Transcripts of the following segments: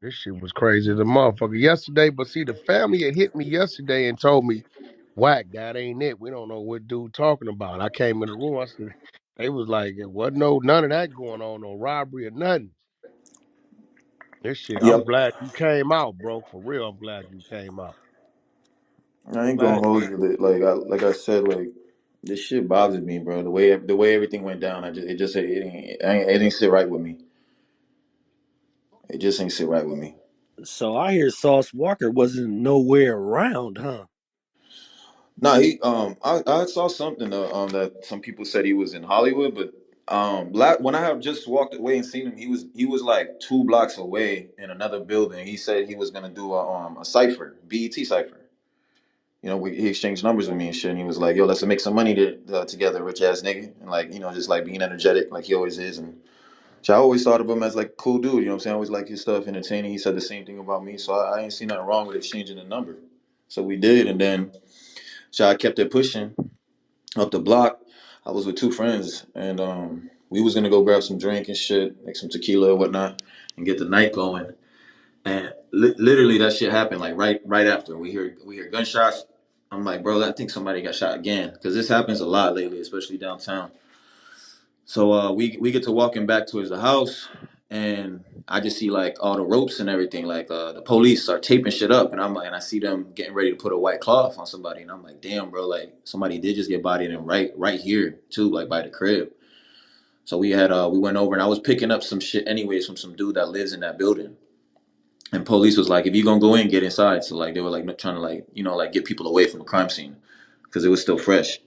This shit was crazy as a motherfucker yesterday. But see, the family had hit me yesterday and told me, "Whack, that ain't it. We don't know what dude talking about." I came in the room. I said, they was like, "It wasn't none of that going on, no robbery or nothing." This shit. I'm Yep. glad you came out, bro. For real, I'm glad you came out. I ain't gonna Glad. hold you. Like I said, like this shit bothers me, bro. The way everything went down, it ain't sit right with me. It just ain't sit right with me. So I hear Sauce Walker wasn't nowhere around, huh? Nah, I saw something that some people said he was in Hollywood, but when I have just walked away and seen him, he was like 2 blocks away in another building. He said he was gonna do a cipher, BET cipher. He exchanged numbers with me and shit, and he was like, "Yo, let's make some money together, rich ass nigga," and like just like being energetic like he always is. And so I always thought of him as like a cool dude. You know what I'm saying? I always like his stuff, entertaining. He said the same thing about me, so I ain't seen nothing wrong with exchanging a number. So we did, and then so I kept it pushing up the block. I was with 2 friends, and we was gonna go grab some drink and shit, like some tequila or whatnot, and get the night going. And literally, that shit happened like right after we hear gunshots. I'm like, bro, I think somebody got shot again because this happens a lot lately, especially downtown. So we get to walking back towards the house, and I just see like all the ropes and everything. Like the police start taping shit up, and I'm like, and I see them getting ready to put a white cloth on somebody, and I'm like, damn, bro, like somebody did just get bodied and right here too, like by the crib. So we went over, and I was picking up some shit anyways from some dude that lives in that building. And police was like, if you gonna go in, get inside. So like they were like trying to like like get people away from the crime scene because it was still fresh.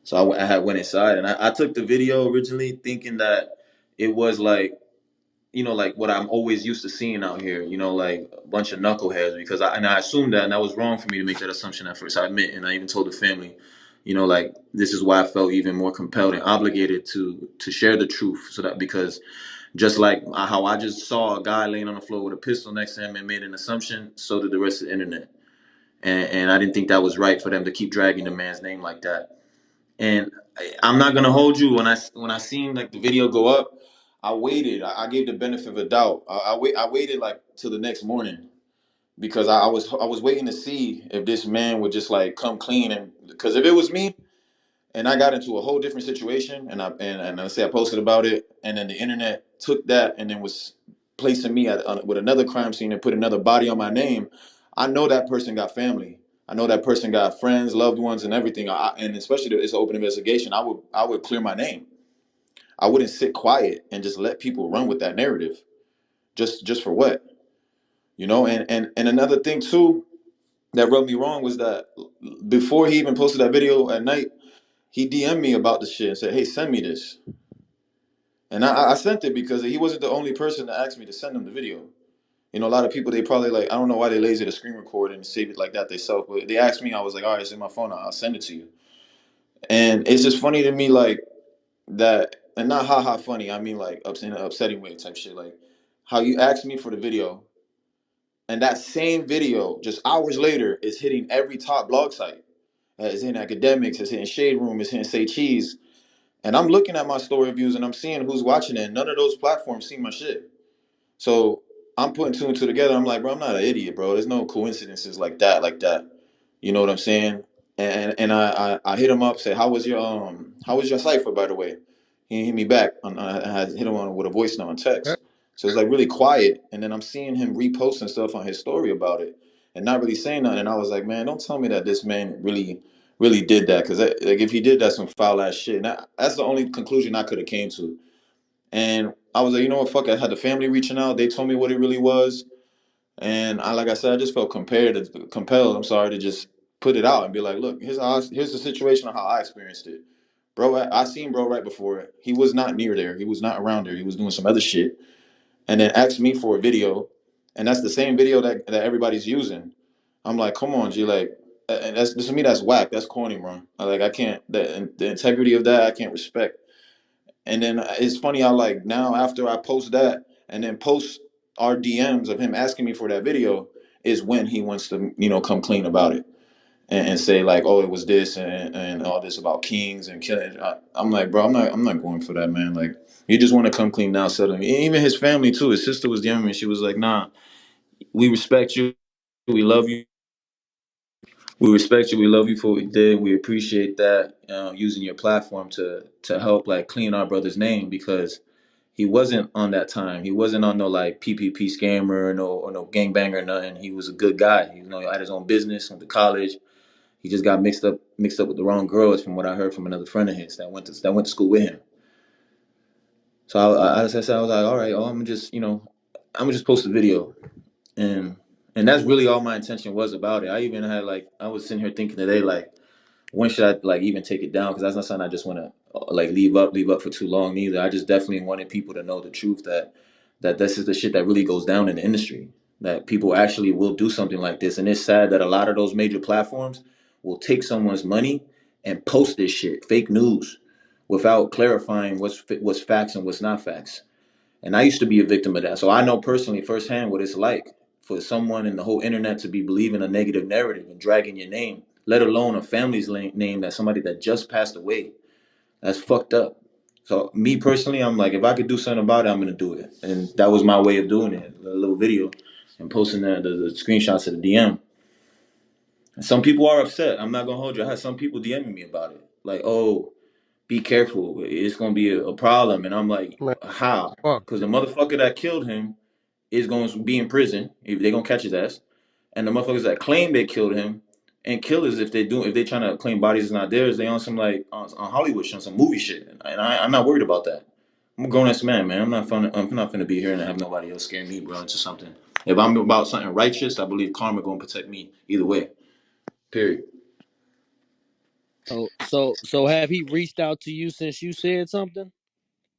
So I had went inside and I took the video originally thinking that it was like like what I'm always used to seeing out here. Like a bunch of knuckleheads because I assumed that and that was wrong for me to make that assumption at first. I admit, and I even told the family, like this is why I felt even more compelled and obligated to share the truth so that because just like how I just saw a guy laying on the floor with a pistol next to him and made an assumption, so did the rest of the internet. And I didn't think that was right for them to keep dragging the man's name like that. And I'm not gonna hold you when I seen like the video go up, I waited. I gave the benefit of a doubt. I waited like till the next morning because I was waiting to see if this man would just like come clean and because if it was me, and I got into a whole different situation, and I say I posted about it, and then the internet took that and then was placing me with another crime scene and put another body on my name. I know that person got family. I know that person got friends, loved ones, and everything. And especially if it's an open investigation, I would clear my name. I wouldn't sit quiet and just let people run with that narrative. Just for what, And another thing too that rubbed me wrong was that before he even posted that video at night, he DM'd me about the shit and said, "Hey, send me this." And I sent it because he wasn't the only person that asked me to send him the video. A lot of people they probably like I don't know why they lazy to screen record and save it like that themselves. But they asked me, I was like, all right, it's in my phone. I'll send it to you. And it's just funny to me like that, and not haha funny. I mean like in an upsetting way type shit. Like how you asked me for the video, and that same video just hours later is hitting every top blog site. It's in academics. It's in Shade Room. It's in Say Cheese. And I'm looking at my story views and I'm seeing who's watching it. And none of those platforms see my shit. So I'm putting two and two together. I'm like, bro, I'm not an idiot, bro. There's no coincidences like that, like that. You know what I'm saying? And I hit him up, say, how was your cipher, by the way? He didn't hit me back. I had hit him on with a voice note on That, text. So it's like really quiet. And then I'm seeing him reposting stuff on his story about it and not really saying nothing. And I was like, man, don't tell me that this man really did that. Because like if he did, that's some foul ass shit. And that's the only conclusion I could have came to. And I was like, you know what, fuck it. I had the family reaching out. They told me what it really was. And like I said, I just felt compelled, I'm sorry, to just put it out and be like, look, here's the situation of how I experienced it. Bro, I seen bro right before it. He was not near there. He was not around there. He was doing some other shit. And then asked me for a video. And that's the same video that everybody's using. I'm like, come on, G, like, and that's to me, that's whack. That's corny, bro. Like, I can't, the integrity of that, I can't respect. And then it's funny how like now after I post that and then post our DMs of him asking me for that video is when he wants to come clean about it and say like, oh, it was this and all this about kings and killing. I'm like, bro, I'm not going for that, man. Like you just want to come clean now, suddenly. Even his family too. His sister was DMing me. She was like, nah. We respect you. We love you. We respect you. We love you for what you did. We appreciate that using your platform to help like clean our brother's name because he wasn't on that time. He wasn't on no like PPP scammer or no gangbanger or nothing. He was a good guy. He, had his own business, went to college. He just got mixed up with the wrong girls, from what I heard from another friend of his that went to school with him. So I was like, all right, I'm gonna just post a video, and that's really all my intention was about it. I even had like I was sitting here thinking today like when should I like even take it down? Because that's not something I just want to like leave up for too long neither. I just definitely wanted people to know the truth that this is the shit that really goes down in the industry. That people actually will do something like this, and it's sad that a lot of those major platforms will take someone's money and post this shit, fake news, without clarifying what's facts and what's not facts. And I used to be a victim of that, so I know personally firsthand what it's like for someone in the whole internet to be believing a negative narrative and dragging your name, let alone a family's name that somebody that just passed away. That's fucked up. So me personally, I'm like, if I could do something about it, I'm gonna do it. And that was my way of doing it. A little video and posting the screenshots of the DM. And some people are upset. I'm not gonna hold you. I had some people DMing me about it, like, "Oh, be careful. It's gonna be a problem." And I'm like, Man, "How?" fuck Because the that. motherfucker that killed him is going to be in prison if they gonna catch his ass, and the motherfuckers that claim they killed him and killers if they trying to claim bodies is not theirs, they on some like on Hollywood shit, on some movie shit, and I'm not worried about that. I'm a grown ass man, man. I'm not gonna be here and have nobody else scare me, bro, into something. If I'm about something righteous, I believe karma gonna protect me either way. Period. So have he reached out to you since you said something?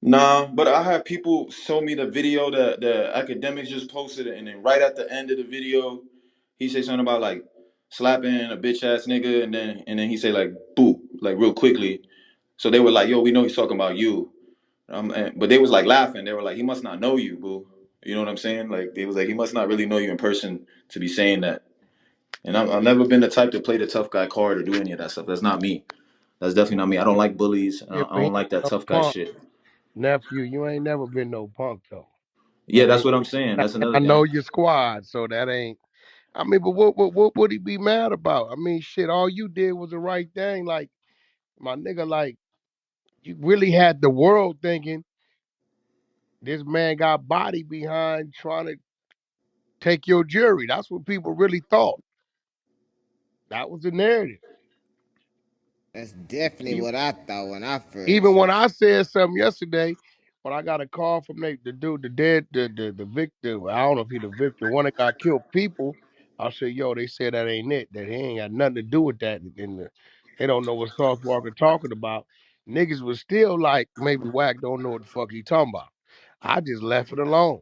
Nah, but I had people show me the video that the academics just posted, and then right at the end of the video, he said something about like slapping a bitch ass nigga, and then he said like boo, like real quickly. So they were like, "Yo, we know he's talking about you," but they was like laughing. They were like, "He must not know you, boo." You know what I'm saying? Like they was like, "He must not really know you in person to be saying that." And I've never been the type to play the tough guy card or do any of that stuff. That's not me. That's definitely not me. I don't like bullies. Yeah, I but he ain't don't like that no tough guy punk. shit. Nephew, you ain't never been no punk though. Yeah, You that's ain't. what I'm saying. That's another I thing. know your squad, so that ain't. I mean, but what would he be mad about? I mean, shit, all you did was the right thing. Like my nigga, like you really had the world thinking this man got body behind trying to take your jury. That's what people really thought. That was the narrative. That's definitely Even, what I thought when I first even saw. when I said something yesterday, when I got a call from the dude, the dead, the victim. I don't know if he the victim. One that got killed. People, I said, yo, they said that ain't it. That he ain't got nothing to do with that. They don't know what Sauce Walker talking about. Niggas was still like, maybe Wack don't know what the fuck he talking about. I just left it alone.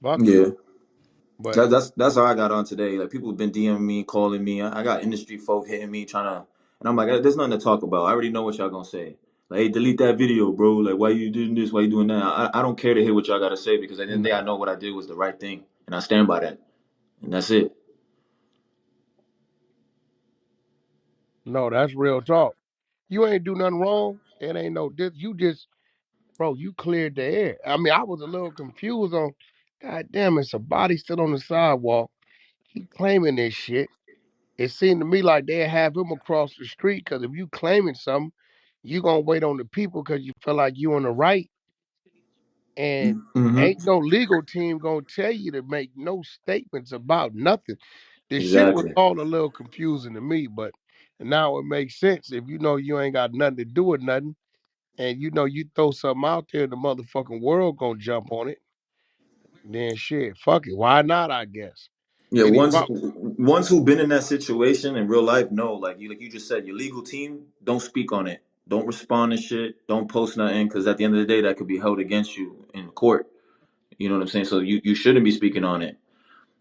Fuck it. Yeah, But that's how I got on today. Like people have been DMing me, calling me. I got industry folk hitting me, trying to, and I'm like, there's nothing to talk about. I already know what y'all gonna say. Like, hey, delete that video, bro. Like, why you doing this? Why you doing that? I don't care to hear what y'all gotta say because at the end of the day, I no, know what I did was the right thing, and I stand by that, and that's it. no, that's real talk. You ain't do nothing wrong. It ain't no this. You just, bro, you cleared the air. I mean, I was a little confused on, God damn, it's a body still on the sidewalk. He claiming this shit. It seemed to me like they have him across the street because if you claiming something, you gonna wait on the people because you feel like you on the right, and Mm-hmm. ain't no legal team gonna tell you to make no statements about nothing. The shit was Exactly. all a little confusing to me, but now it makes sense. If you know you ain't got nothing to do with nothing, and you know you throw something out there, the motherfucking world gonna jump on it. Then shit, fuck it. Why not? I guess. Yeah, Any ones who've been in that situation in real life know, like you just said, your legal team don't speak on it, don't respond to shit, don't post nothing, because at the end of the day, that could be held against you in court. You know what I'm saying? So you shouldn't be speaking on it.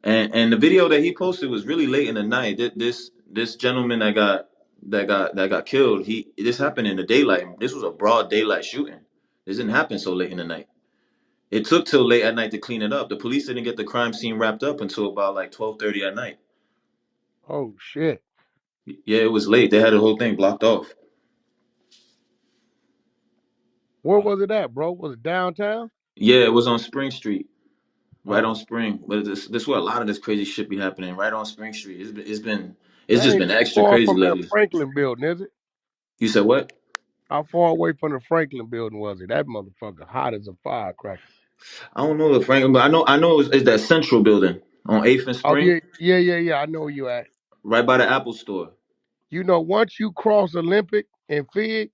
And the video that he posted was really late in the night. This gentleman that got killed, he this happened in the daylight. This was a broad daylight shooting. This didn't happen so late in the night. It took till late at night to clean it up. The police didn't get the crime scene wrapped up until about like 12:30 at night. oh shit. Yeah, it was late. They had the whole thing blocked off. Where was it at, bro? Was it downtown? Yeah, it was on Spring Street. right on Oh, Spring. But this where a lot of this crazy shit be happening. Right on Spring Street. It's that just ain't been too extra far crazy from that lately. Franklin building, is it? You said what? How far away from the Franklin building was it? That motherfucker hot as a firecracker. I don't know the Franklin, but I know it's that Central building on 8th and Oh Spring, yeah, yeah, yeah, yeah. I know where you at. right by the Apple Store. You know, once you cross Olympic and Fig,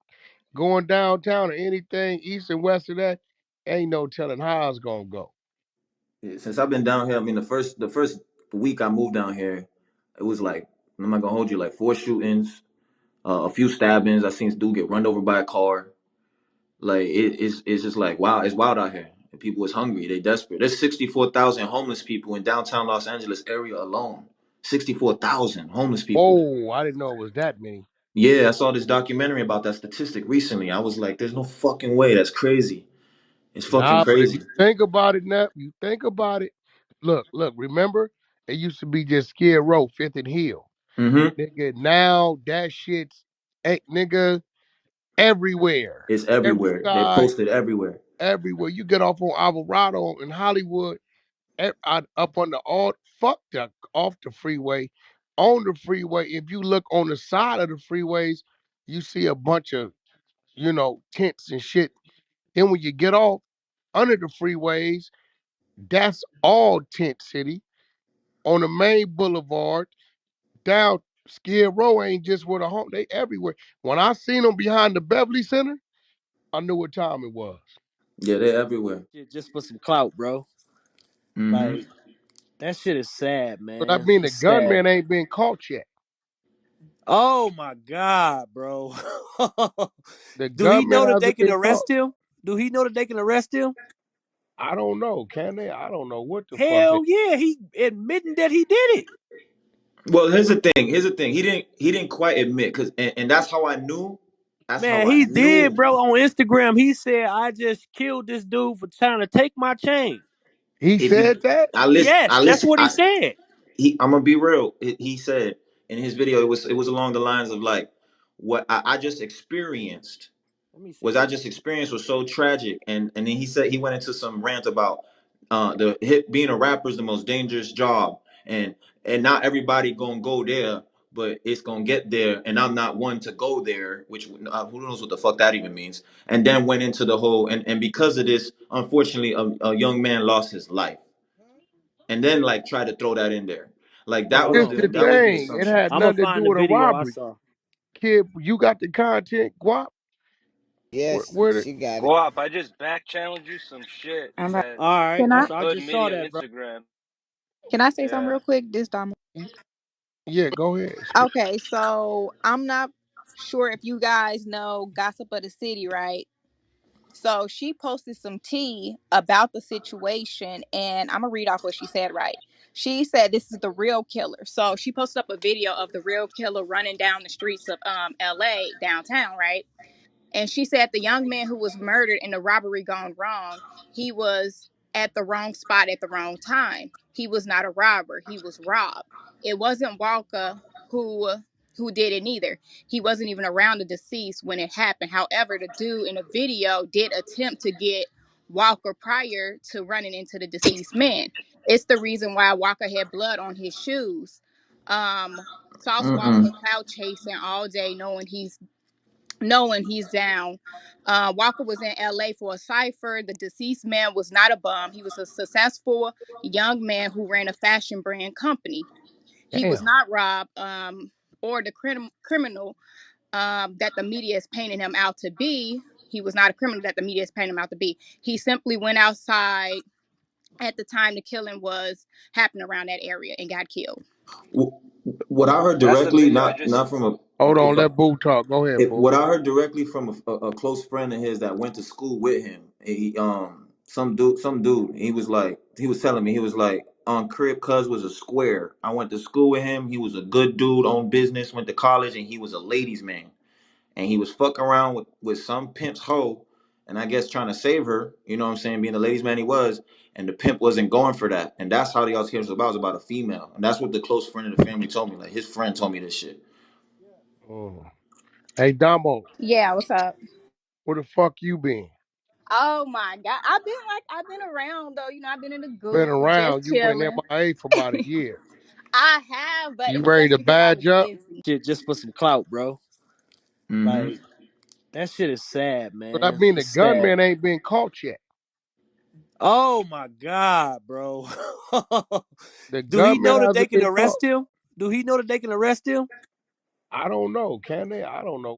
going downtown or anything east and west of that, ain't no telling how it's gonna go. Yeah, since I've been down here, I mean the first week I moved down here, it was like I'm not gonna hold you, like four shootings, a few stabbings. I seen this dude get run over by a car. Like it's just like wow, it's wild out here. And people is hungry, they desperate. There's 64,000 homeless people in downtown Los Angeles area alone. 64,000 homeless people. Whoa, I didn't know it was that many. Yeah, I saw this documentary about that statistic recently. I was like, there's no fucking way. That's crazy. It's fucking Nah, but if you crazy. think about it now, you think about it. Look, remember? It used to be just Skid Row, Fifth and Hill. Mm-hmm. Nigga, now that shit's nigga everywhere. It's Every everywhere. They side, posted everywhere. everywhere. You get off on Alvarado in Hollywood, up on the all fuck the off the freeway. On the freeway, if you look on the side of the freeways, you see a bunch of, tents and shit. Then when you get off under the freeways, that's all tent city. On the main boulevard, down Skid Row ain't just where the home, they everywhere. When I seen them behind the Beverly Center, I knew what time it was. Yeah, they're everywhere. Shit, just for some clout, bro. Mm-hmm. Like that shit is sad, But I man. mean, the It's sad. gunman ain't been caught yet. Oh my god, bro. The Do he gunman know that they hasn't can been caught. arrest him? Do he know that they can arrest him? I don't know. Can they? I don't know what the fuck they. Hell yeah, he admitting that he did it. Well, here's the thing. Here's the thing. He didn't quite admit because and that's how I knew. That's how Man, I he did, knew. bro. On Instagram, he said, "I just killed this dude for trying to take my chain." He If you said that. I listen Yes, I that's listen what he I said. he I'm gonna be real. He said in his video it was along the lines of like what I just experienced Let me was see. I just experienced was so tragic. And then he said he went into some rant about the hip being a rapper is the most dangerous job, and not everybody gonna go there, but it's gonna get there, and I'm not one to go there, which who knows what the fuck that even means. And then went into the whole and because of this, unfortunately, a young man lost his life, and then like try to throw that in there, like But Hold this on, the let that me. was the thing. It assumption. had I'm gonna nothing to find do the with a video I robbery. saw. Kid, you got the content, Guap? Where, Yes, where the, she got it. Guap, I just back channeled you some shit I'm about, that All right, can I some I hood just saw medium that, bro. Instagram. can I say something Yeah. real quick? This Dom. yeah, go ahead. Okay, so I'm not sure if you guys know Gossip of the City, right? So she posted some tea about the situation, and I'm gonna read off what she said. Right? She said this is the real killer. So she posted up a video of the real killer running down the streets of L.A. downtown, right? And she said the young man who was murdered in the robbery gone wrong, he was at the wrong spot at the wrong time. He was not a robber. He was robbed. It wasn't Walker who did it neither. He wasn't even around the deceased when it happened. However, the dude in the video did attempt to get Walker prior to running into the deceased man. It's the reason why Walker had blood on his shoes. Sauce Walka Mm-mm. cloud chasing all day, knowing he's down. Walker was in LA for a cipher. The deceased man was not a bum. He was a successful young man who ran a fashion brand company. He was Damn. not robbed or the criminal that the media is painting him out to be. He was not a criminal that the media is painting him out to be. He simply went outside at the time the killing was happening around that area and got killed. What I heard That's the directly, video I not just from a Hold if on, let Boo talk. Go ahead, Boo. what I heard directly from a close friend of his that went to school with him. Some dude. He was telling me he was like on Crib Cuz was a square. I went to school with him. He was a good dude, owned business, went to college, and he was a ladies' man. And he was fucking around with some pimp's hoe, and I guess trying to save her. You know what I'm saying? Being the ladies' man he was, and the pimp wasn't going for that. And that's how the altercation was about. It was about a female, and that's what the close friend of the family told me. Like his friend told me this shit. Mm. Hey, Damo, Yeah, what's up? where the fuck you been? Oh my God. I've been around though. You know, I've been in the Been goo, around. just You been chilling. MIA for about a year. I have, but You it was ready just to because I badge was up? busy. Shit, just for some clout, bro. Mm-hmm. Like that shit is sad, But I man. mean, the It's sad. gunman ain't been caught yet. Oh my God, bro. The Do he know gunman that they hasn't can been caught. arrest him? Do he know that they can arrest him? I don't know. Can they? I don't know.